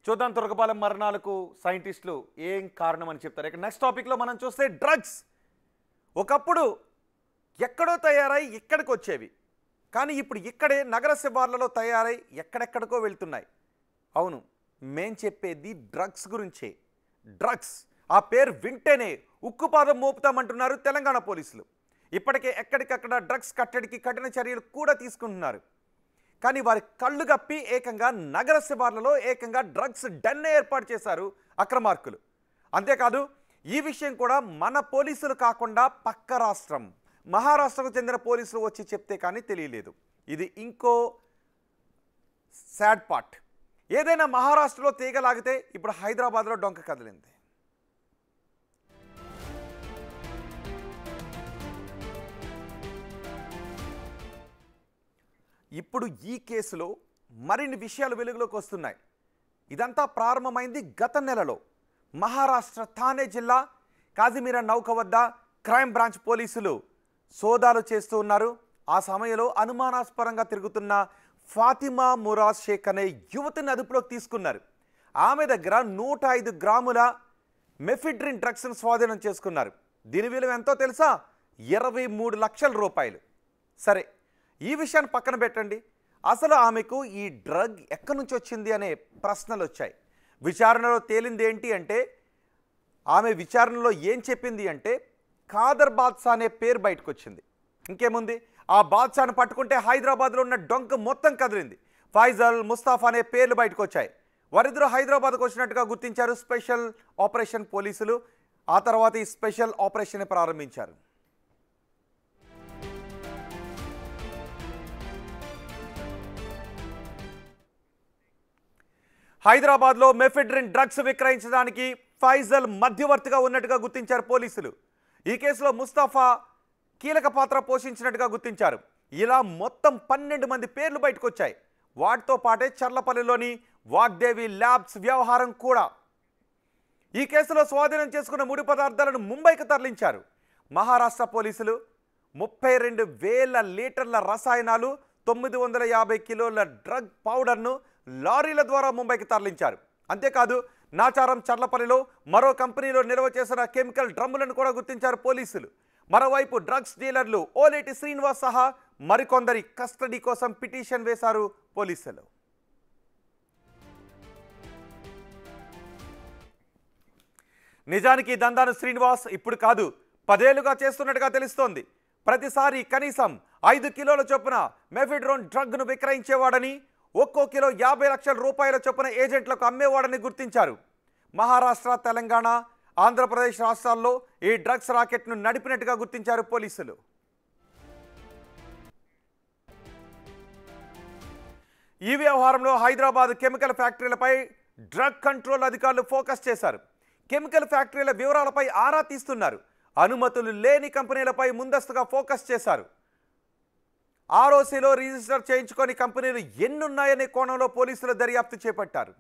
చూద్దాం తురకపాలెం మరణాలకు సైంటిస్టులు ఏం కారణం అని చెప్తారు. ఇక నెక్స్ట్ టాపిక్లో మనం చూస్తే డ్రగ్స్ ఒకప్పుడు ఎక్కడో తయారై ఇక్కడికి వచ్చేవి, కానీ ఇప్పుడు ఇక్కడే నగర శివార్లలో తయారై ఎక్కడెక్కడికో వెళ్తున్నాయి. అవును, మేం చెప్పేది డ్రగ్స్ గురించే. డ్రగ్స్ ఆ పేరు వింటేనే ఉక్కుపాదం మోపుతామంటున్నారు తెలంగాణ పోలీసులు. ఇప్పటికే ఎక్కడికక్కడ డ్రగ్స్ కట్టడికి కఠిన చర్యలు కూడా తీసుకుంటున్నారు. కానీ వారి కళ్ళు గప్పి ఏకంగా నగర శివార్లలో ఏకంగా డ్రగ్స్ డెన్నే ఏర్పాటు చేశారు అక్రమార్కులు. అంతేకాదు ఈ విషయం కూడా మన పోలీసులు కాకుండా పక్క రాష్ట్రం మహారాష్ట్రకు చెందిన పోలీసులు వచ్చి చెప్తే కానీ తెలియలేదు. ఇది ఇంకో సాడ్ పార్ట్. ఏదైనా మహారాష్ట్రలో తీగలాగితే ఇప్పుడు హైదరాబాద్లో డొంక కదిలింది. ఇప్పుడు ఈ కేసులో మరిన్ని విషయాలు వెలుగులోకి వస్తున్నాయి. ఇదంతా ప్రారంభమైంది గత నెలలో. మహారాష్ట్ర థానే జిల్లా కాజిమీరా నౌక వద్ద క్రైమ్ బ్రాంచ్ పోలీసులు సోదాలు చేస్తూ ఉన్నారు. ఆ సమయంలో అనుమానాస్పదంగా తిరుగుతున్న ఫాతిమా మురాజ్ షేక్ అనే యువతిని అదుపులోకి తీసుకున్నారు. ఆమె దగ్గర 105 గ్రాముల మెఫిడ్రిన్ డ్రగ్స్ను స్వాధీనం చేసుకున్నారు. దీని విలువ ఎంతో తెలుసా? 23 లక్షల రూపాయలు. సరే, ఈ విషయాన్ని పక్కన పెట్టండి. అసలు ఆమెకు ఈ డ్రగ్ ఎక్కడి నుంచి వచ్చింది అనే ప్రశ్నలు వచ్చాయి. విచారణలో తేలింది ఏంటి అంటే, ఆమె విచారణలో ఏం చెప్పింది అంటే ఖాదర్ బాద్షా అనే పేరు బయటకు వచ్చింది. ఇంకేముంది, ఆ బాద్షాను పట్టుకుంటే హైదరాబాద్లో ఉన్న డొంక మొత్తం కదిలింది. ఫైజల్, ముస్తాఫా అనే పేర్లు బయటకు వచ్చాయి. వారిద్దరూ హైదరాబాద్కు వచ్చినట్టుగా గుర్తించారు స్పెషల్ ఆపరేషన్ పోలీసులు. ఆ తర్వాత ఈ స్పెషల్ ఆపరేషన్ ప్రారంభించారు. హైదరాబాద్లో మెఫిడ్రిన్ డ్రగ్స్ విక్రయించడానికి ఫైజల్ మధ్యవర్తిగా ఉన్నట్టుగా గుర్తించారు పోలీసులు. ఈ కేసులో ముస్తాఫా కీలక పాత్ర పోషించినట్టుగా గుర్తించారు. ఇలా మొత్తం 12 మంది పేర్లు బయటకు వచ్చాయి. వాటితో పాటే చర్లపల్లిలోని వాగ్దేవి ల్యాబ్స్ వ్యవహారం కూడా. ఈ కేసులో స్వాధీనం చేసుకున్న ముడి పదార్థాలను ముంబైకి తరలించారు. మహారాష్ట్ర పోలీసులు 32,000 లీటర్ల రసాయనాలు, 950 కిలోల డ్రగ్ పౌడర్ను లారీల ద్వారా ముంబైకి తరలించారు. అంతేకాదు నాచారం చర్లపల్లిలో మరో కంపెనీలో నిల్వ చేసిన కెమికల్ డ్రమ్ములను కూడా గుర్తించారు పోలీసులు. మరోవైపు డ్రగ్స్ డీలర్లు ఓలేటి శ్రీనివాస్ సహా మరికొందరి కస్టడీ కోసం పిటిషన్ వేశారు పోలీసులు. నిజానికి దందాను శ్రీనివాస్ ఇప్పుడు కాదు 10 ఏళ్లుగా చేస్తున్నట్టుగా తెలుస్తోంది. ప్రతిసారి కనీసం 5 కిలోల చొప్పున మెఫిడ్రోన్ డ్రగ్ను విక్రయించేవాడని, ఒక్కో కిలో 50 లక్షల రూపాయల చొప్పున ఏజెంట్లకు అమ్మేవాడని గుర్తించారు. మహారాష్ట్ర, తెలంగాణ, ఆంధ్రప్రదేశ్ రాష్ట్రాల్లో ఈ డ్రగ్స్ రాకెట్ను నడిపినట్టుగా గుర్తించారు పోలీసులు. ఈ వ్యవహారంలో హైదరాబాద్ కెమికల్ ఫ్యాక్టరీలపై డ్రగ్ కంట్రోల్ అధికారులు ఫోకస్ చేశారు. కెమికల్ ఫ్యాక్టరీల వివరాలపై ఆరా తీస్తున్నారు. అనుమతులు లేని కంపెనీలపై ముందస్తుగా ఫోకస్ చేశారు. ఆర్ఓసీలో రిజిస్టర్ చేయించుకొని కంపెనీలు ఎన్నున్నాయనే కోణంలో పోలీసులు దర్యాప్తు చేపట్టారు.